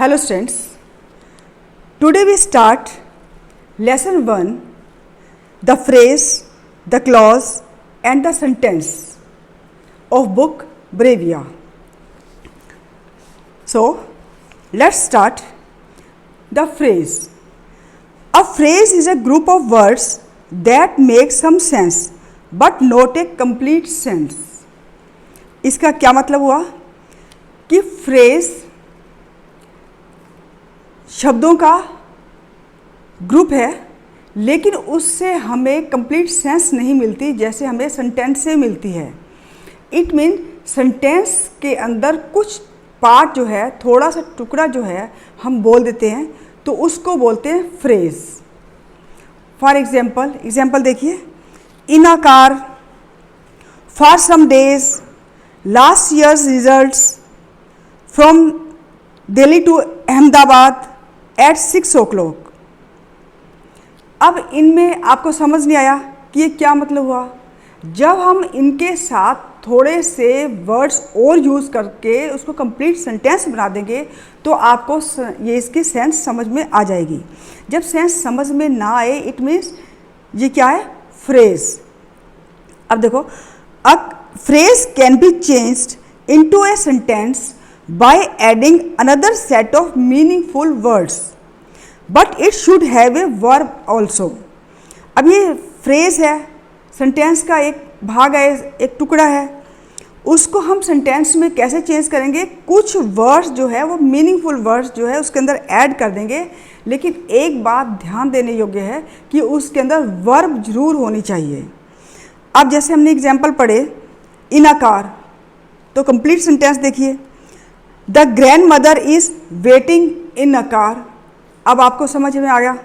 Hello students, today we start lesson 1, the phrase, the clause and the sentence of book Brevia. So let's start. The phrase. A phrase is a group of words that make some sense but not a complete sense. इसका क्या मतलब हुआ कि phrase शब्दों का group है लेकिन उससे हमें कंप्लीट सेंस नहीं मिलती जैसे हमें सेंटेंस से मिलती है. इट मीन सेंटेंस के अंदर कुछ पार्ट जो है, थोड़ा सा टुकड़ा जो है हम बोल देते हैं तो उसको बोलते हैं फ्रेज. फॉर एग्जाम्पल देखिए. In a car, for some days, last years results, from Delhi to Ahmedabad at 6 o'clock. अब इनमें आपको समझ नहीं आया कि ये क्या मतलब हुआ. जब हम इनके साथ थोड़े से वर्ड्स और यूज़ करके उसको कंप्लीट सेंटेंस बना देंगे तो आपको ये इसकी सेंस समझ में आ जाएगी. जब सेंस समझ में ना आए इट मीन्स ये क्या है, फ्रेज. अब देखो, a phrase can be changed into a sentence by adding another set of meaningful words, but it should have a verb also. अब ये फ्रेज है, सेंटेंस का एक भाग है, एक टुकड़ा है, उसको हम सेंटेंस में कैसे चेंज करेंगे. कुछ वर्ड्स जो है वो मीनिंगफुल वर्ड्स जो है उसके अंदर ऐड कर देंगे, लेकिन एक बात ध्यान देने योग्य है कि उसके अंदर वर्ब जरूर होनी चाहिए. अब जैसे हमने एग्जाम्पल पढ़े इन अ कार, तो कंप्लीट सेंटेंस देखिए. The grandmother is waiting in a car. अब आपको समझ में आ गया.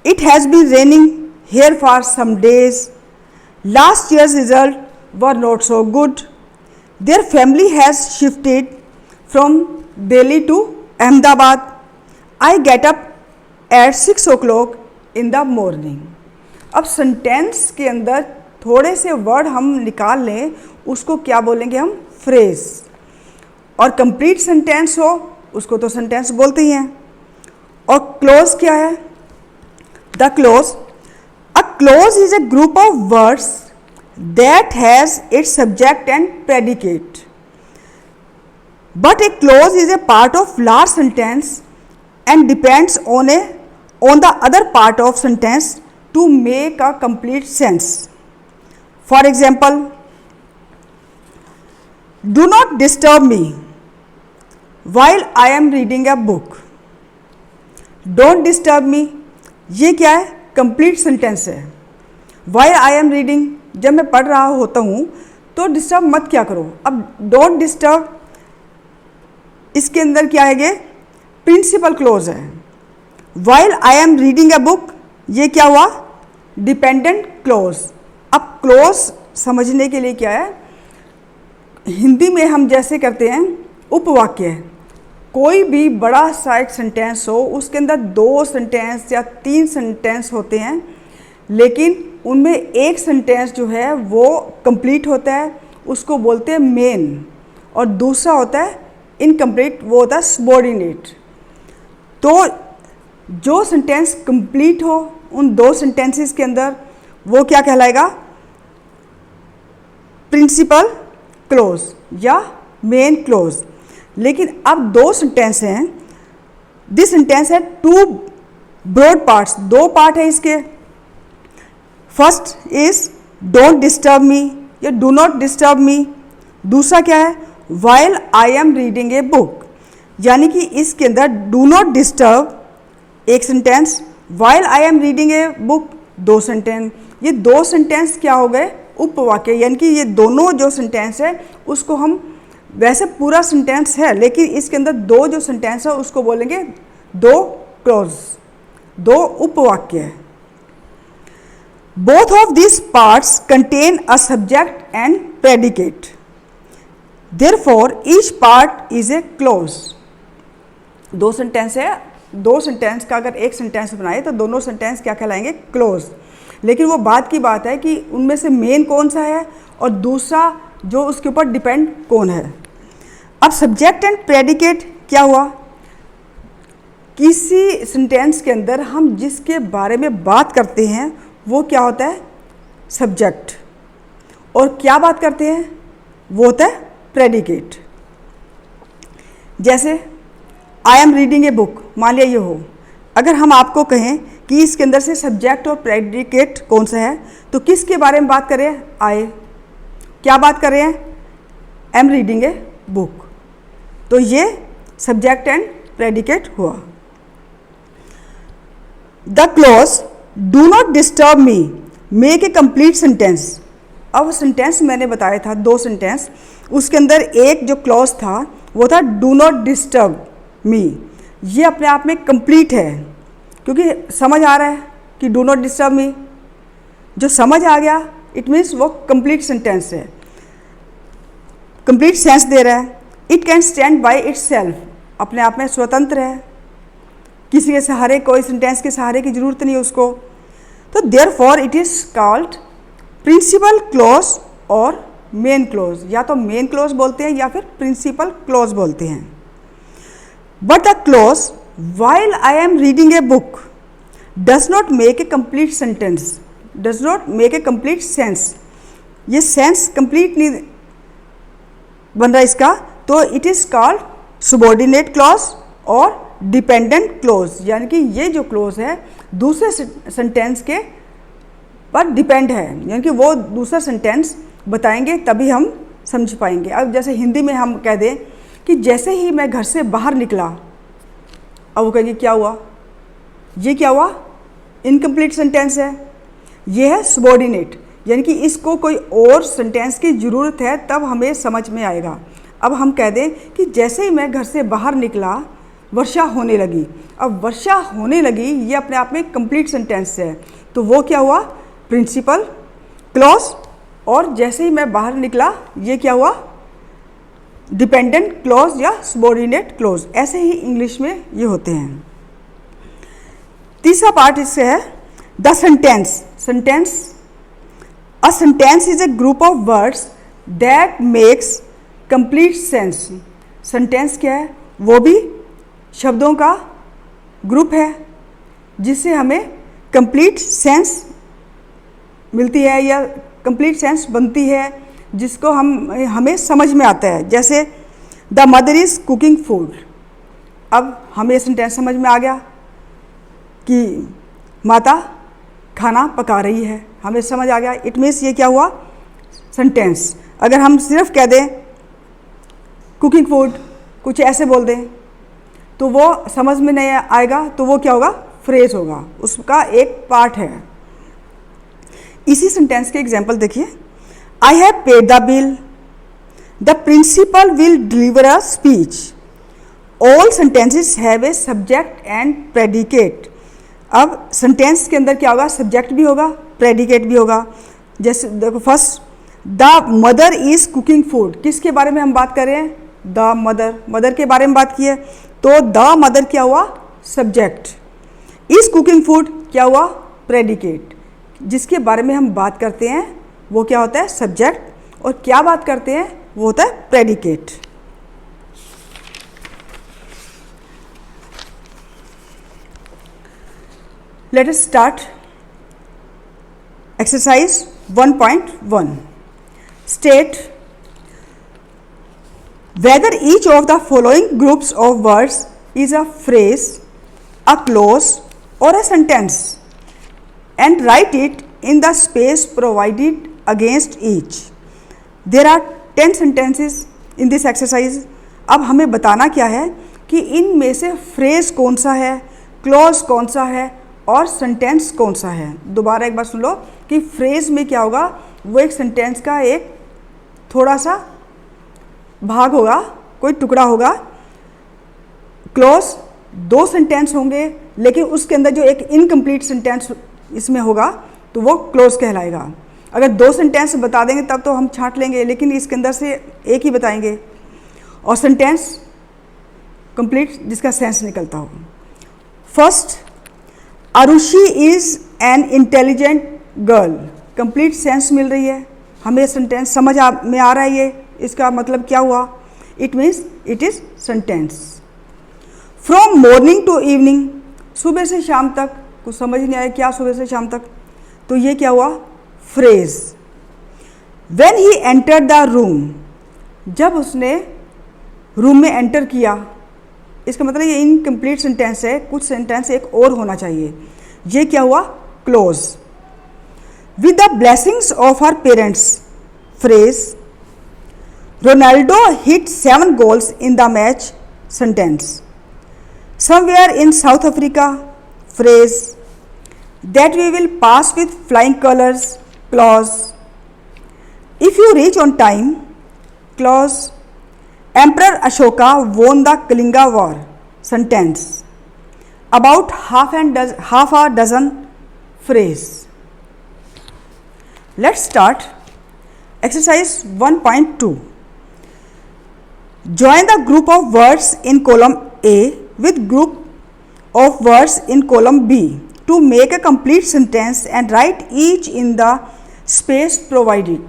It has been raining here for some days. Last year's result were not so good. Their family has shifted from Delhi to Ahmedabad. I get up at 6 o'clock in the morning. अब sentence के अंदर थोड़े से वर्ड हम निकाल लें, उसको क्या बोलेंगे हम, फ्रेज. और कंप्लीट सेंटेंस हो उसको तो सेंटेंस बोलते ही हैं. और क्लोज क्या है, the clause. A clause is a group of words that has its subject and predicate, but a clause is a part of large sentence and depends on the other part of sentence to make a complete sense. For example, do not disturb me while I am reading a book. Don't disturb me, ये क्या है, complete sentence है. while I am reading, जब मैं पढ़ रहा होता हूँ तो डिस्टर्ब मत क्या करो. अब डोंट डिस्टर्ब, इसके अंदर क्या है, प्रिंसिपल क्लोज है. while I am reading a book, ये क्या हुआ, डिपेंडेंट क्लोज. अब क्लोज समझने के लिए क्या है, हिंदी में हम जैसे करते हैं उपवाक्य. कोई भी बड़ा सा एक सेंटेंस हो, उसके अंदर 2 सेंटेंस या 3 सेंटेंस होते हैं, लेकिन उनमें एक सेंटेंस जो है वो कंप्लीट होता है, उसको बोलते हैं मेन, और दूसरा होता है इनकम्प्लीट, वो होता है सबऑर्डिनेट. तो जो सेंटेंस कंप्लीट हो उन 2 सेंटेंसेस के अंदर वो क्या कहलाएगा, प्रिंसिपल क्लोज या मेन क्लोज. लेकिन अब 2 सेंटेंस हैं. दिस सेंटेंस है 2 ब्रॉड पार्ट्स, 2 पार्ट है इसके. First is don't disturb me या डू नॉट डिस्टर्ब मी. दूसरा क्या है, while I am reading a book. यानी कि इसके अंदर डू नॉट डिस्टर्ब एक sentence, while I am reading a book 2 sentence. ये 2 सेंटेंस क्या हो गए, उपवाक्य. यानी कि ये दोनों जो सेंटेंस है उसको हम, वैसे पूरा सेंटेंस है लेकिन इसके अंदर 2 जो सेंटेंस है उसको बोलेंगे 2 क्लोज, 2 उपवाक्य. Both of this parts contain a subject and predicate, therefore each part is a clause. 2 sentence है, 2 सेंटेंस का अगर एक सेंटेंस बनाए तो दोनों सेंटेंस क्या कहलाएंगे, क्लोज. लेकिन वो बात की बात है कि उनमें से मेन कौन सा है और दूसरा जो उसके ऊपर डिपेंड कौन है. अब सब्जेक्ट एंड प्रेडिकेट क्या हुआ, किसी सेंटेंस के अंदर हम जिसके बारे में बात करते हैं वो क्या होता है? सब्जेक्ट। और क्या बात करते हैं? वो होता है प्रेडिकेट। जैसे I am reading a book, मान लिया ये हो, अगर हम आपको कहें कि इसके अंदर से सब्जेक्ट और प्रेडिकेट कौन सा है, तो किसके बारे में बात कर रहे हैं? आई। क्या बात कर रहे हैं? I am reading a book. तो ये सब्जेक्ट एंड प्रेडिकेट हुआ। The clause do not disturb me make a complete sentence. अब सेंटेंस मैंने बताया था 2 सेंटेंस, उसके अंदर एक जो क्लॉज था वो था डू नॉट डिस्टर्ब मी। ये अपने आप में कंप्लीट है क्योंकि समझ आ रहा है कि डू नॉट डिस्टर्ब मी। जो समझ आ गया इट मीन्स वो कंप्लीट सेंटेंस है, कंप्लीट सेंस दे रहा है। It can stand by itself, अपने आप में स्वतंत्र है, किसी के सहारे, कोई सेंटेंस के सहारे की जरूरत नहीं है उसको। तो therefore it is called principal clause और मेन क्लॉज। या तो मेन क्लॉज बोलते हैं या फिर प्रिंसिपल क्लॉज बोलते हैं। But the clause while I am reading a book does not make a complete sentence, does not make a complete sense। ये सेंस कंप्लीट नहीं बन रहा इसका, तो it is called subordinate clause और डिपेंडेंट क्लोज। यानी कि ये जो क्लोज है दूसरे सेंटेंस के पर डिपेंड है, यानी कि वो दूसरा सेंटेंस बताएंगे तभी हम समझ पाएंगे। अब जैसे हिंदी में हम कह दें कि जैसे ही मैं घर से बाहर निकला, अब वो कहेंगे क्या हुआ? ये क्या हुआ? इनकम्प्लीट सेंटेंस है। ये है सबॉर्डिनेट, यानी कि इसको कोई और सेंटेंस की ज़रूरत है तब हमें समझ में आएगा। अब हम कह दें कि जैसे ही मैं घर से बाहर निकला वर्षा होने लगी। अब वर्षा होने लगी ये अपने आप में कंप्लीट सेंटेंस है, तो वो क्या हुआ? Principal clause. और जैसे ही मैं बाहर निकला ये क्या हुआ? डिपेंडेंट क्लॉज या सबॉर्डिनेट क्लॉज। ऐसे ही इंग्लिश में ये होते हैं। तीसरा पार्ट इससे है the sentence. Sentence, a sentence is a group of words that makes complete sense. Sentence क्या है? वो भी शब्दों का ग्रुप है जिससे हमें कंप्लीट सेंस मिलती है या कंप्लीट सेंस बनती है, जिसको हमें समझ में आता है। जैसे the mother is cooking food. अब हमें सेंटेंस समझ में आ गया कि माता खाना पका रही है, हमें समझ आ गया। इट मीन्स ये क्या हुआ? सेंटेंस। अगर हम सिर्फ कह दें कुकिंग फूड, कुछ ऐसे बोल दें तो वो समझ में नहीं आएगा, तो वो क्या होगा? फ्रेज होगा, उसका एक पार्ट है। इसी सेंटेंस के एग्जाम्पल देखिए। I have paid the bill. The principal will deliver a speech. All sentences have a subject and predicate. अब सेंटेंस के अंदर क्या होगा? सब्जेक्ट भी होगा, प्रेडिकेट भी होगा। जैसे देखो first, the mother is cooking food. किसके बारे में हम बात कर रहे हैं? The mother. मदर के बारे में बात की है, तो द मदर क्या हुआ? सब्जेक्ट। इज कुकिंग फूड क्या हुआ? प्रेडिकेट। जिसके बारे में हम बात करते हैं वो क्या होता है? सब्जेक्ट। और क्या बात करते हैं वो होता है predicate. Let us start exercise 1.1। State whether each of the following groups of words is a phrase, a clause और a sentence and write it in the space provided against each. There are 10 sentences in this exercise. अब हमें बताना क्या है कि इनमें से phrase कौन सा है, क्लॉज कौन सा है और सेंटेंस कौन सा है। दोबारा एक बार सुन लो कि फ्रेज में क्या होगा? वो एक सेंटेंस का एक थोड़ा सा भाग होगा, कोई टुकड़ा होगा। क्लॉज 2 सेंटेंस होंगे, लेकिन उसके अंदर जो एक इनकम्प्लीट सेंटेंस इसमें होगा तो वो क्लोज कहलाएगा। अगर 2 सेंटेंस बता देंगे तब तो हम छांट लेंगे, लेकिन इसके अंदर से एक ही बताएंगे। और सेंटेंस कंप्लीट जिसका सेंस निकलता हो। First, Arushi is an intelligent girl. Complete sense मिल रही है, हमें सेंटेंस समझ में आ रहा है। ये इसका मतलब क्या हुआ? It means it is sentence. From morning to evening, सुबह से शाम तक। कुछ समझ नहीं आया क्या सुबह से शाम तक, तो ये क्या हुआ, phrase. When he entered the room, जब उसने रूम में एंटर किया, इसका मतलब ये इनकम्प्लीट सेंटेंस है, कुछ सेंटेंस एक और होना चाहिए। ये क्या हुआ, close. With the blessings of her parents, phrase. Ronaldo hit 7 goals in the match, sentence. Somewhere in South Africa, phrase. That we will pass with flying colors, clause. If you reach on time, clause. Emperor Ashoka won the Kalinga War, sentence. About half a dozen, phrase. Let's start exercise 1.2. Join the group of words in column A with group of words in column B to make a complete sentence and write each in the space provided.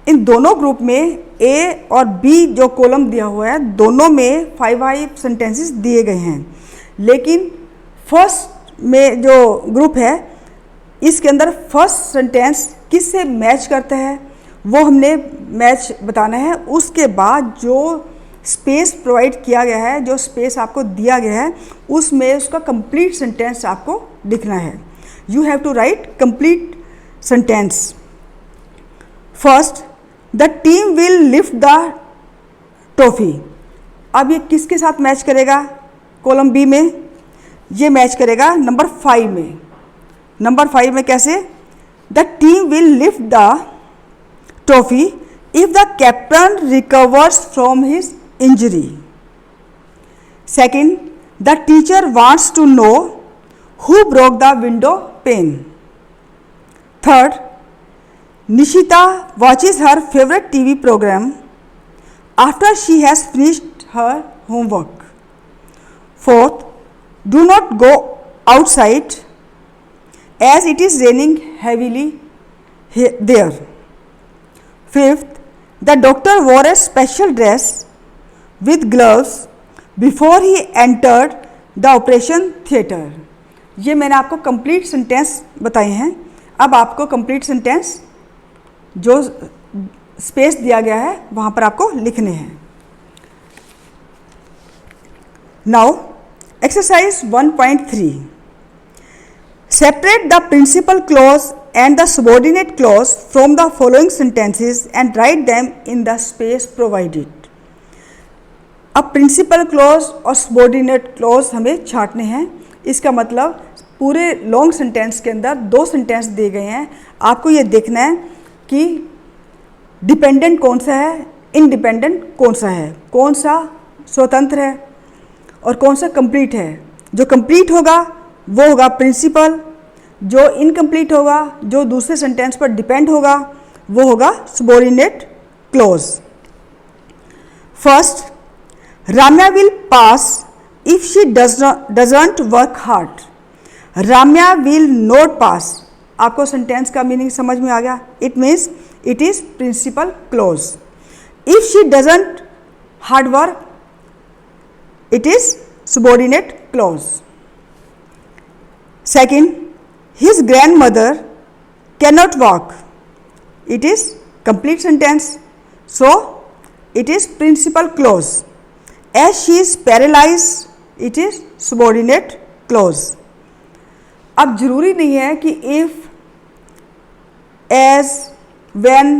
इन दोनों group में A और B जो column दिया हुआ है, दोनों में 5 sentences दिए गए हैं, लेकिन फर्स्ट में जो ग्रुप है इसके अंदर फर्स्ट सेंटेंस किससे मैच करता है वो हमने मैच बताना है। उसके बाद जो स्पेस प्रोवाइड किया गया है, जो स्पेस आपको दिया गया है, उसमें उसका कंप्लीट सेंटेंस आपको लिखना है। You have to write complete sentence. First, the team will lift the trophy. अब ये किसके साथ मैच करेगा, कॉलम बी में ये मैच करेगा नंबर 5 में। नंबर 5 में कैसे, the team will lift the trophy if the captain recovers from his injury. Second, the teacher wants to know who broke the window pane. Third, Nishita watches her favorite TV program after she has finished her homework. Fourth, do not go outside as it is raining heavily there. Fifth, the doctor wore a special dress with gloves before he entered the operation theatre. ये मैंने आपको complete sentence बताए हैं। अब आपको complete sentence जो space दिया गया है वहाँ पर आपको लिखने हैं। Now exercise 1.3, separate the principal clause and the subordinate clause from the following sentences and write them in the space provided. अब प्रिंसिपल क्लॉज और सबॉर्डिनेट क्लॉज हमें छांटने हैं। इसका मतलब पूरे लॉन्ग सेंटेंस के अंदर 2 सेंटेंस दिए गए हैं, आपको ये देखना है कि डिपेंडेंट कौन सा है, इंडिपेंडेंट कौन सा है, कौन सा स्वतंत्र है और कौन सा कंप्लीट है। जो कंप्लीट होगा वो होगा प्रिंसिपल, जो इनकम्प्लीट होगा, जो दूसरे सेंटेंस पर डिपेंड होगा, वो होगा subordinate clause. First, Ramya will pass if she doesn't work hard. Ramya will not pass, आपको सेंटेंस का मीनिंग समझ में आ गया। It means it is principal clause. If she doesn't hard work, it is subordinate clause. Second, his grandmother cannot walk, it is complete sentence, so it is principal clause. As she is paralyzed, it is subordinate clause. अब जरूरी नहीं है कि if, as, when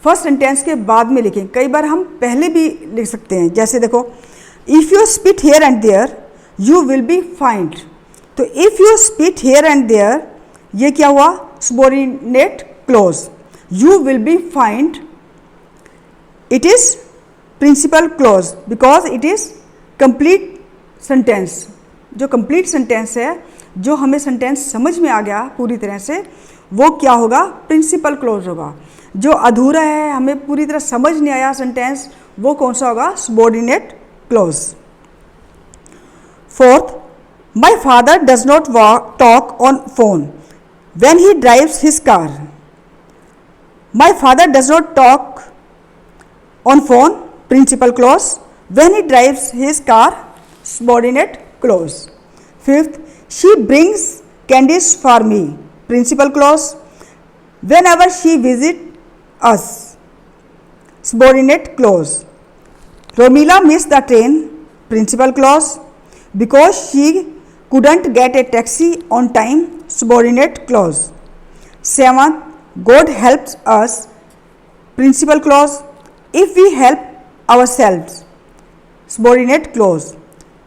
first sentence के बाद में लिखें, कई बार हम पहले भी लिख सकते हैं। जैसे देखो, if you spit here and there you will be fined, तो if you spit here and there, ये क्या हुआ, subordinate clause. You will be fined, it is principal clause because it is complete sentence. जो complete sentence है, जो हमें sentence समझ में आ गया पूरी तरह से, वो क्या होगा, प्रिंसिपल क्लॉज होगा। जो अधूरा है, हमें पूरी तरह समझ नहीं आया सेंटेंस, वो कौन सा होगा, subordinate clause. Fourth, my father does not talk on phone when he drives his car. My father does not talk on phone, principal clause, when he drives his car subordinate clause. Fifth, she brings candies for me, principal clause. Whenever she visits us, subordinate clause. Romila missed the train, principal clause, because she couldn't get a taxi on time, subordinate clause. Seventh, God helps us, principal clause, if we help ourselves, subordinate clause.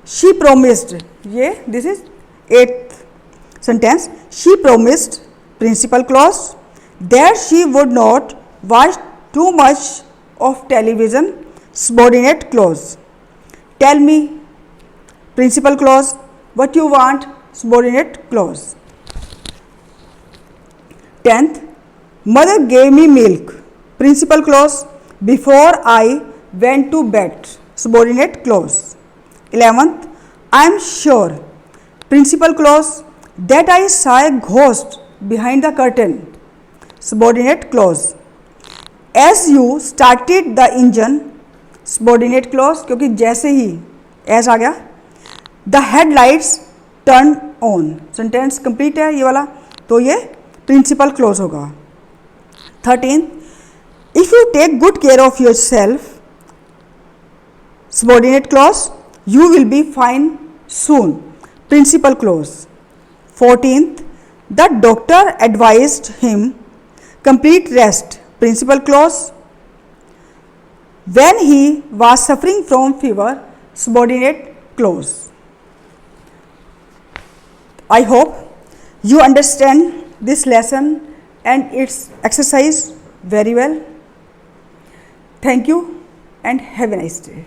She promised, this is 8th sentence, she promised, principal clause, that she would not watch too much of television, subordinate clause. Tell me, principal clause, what you want, subordinate clause. 10th, mother gave me milk, principal clause, before I went to bed, subordinate clause. 11th, I am sure, principal clause, that I saw a ghost behind the curtain, subordinate clause. As you started the engine, subordinate clause, क्योंकि जैसे ही as आ गया, the headlights turned on, sentence complete है ये वाला, तो ये principal close होगा. 13, if you take good care of yourself, subordinate clause, you will be fine soon, principal clause. 14th, the doctor advised him complete rest, principal clause. When he was suffering from fever, subordinate clause. I hope you understand this lesson and its exercise very well. Thank you and have a nice day.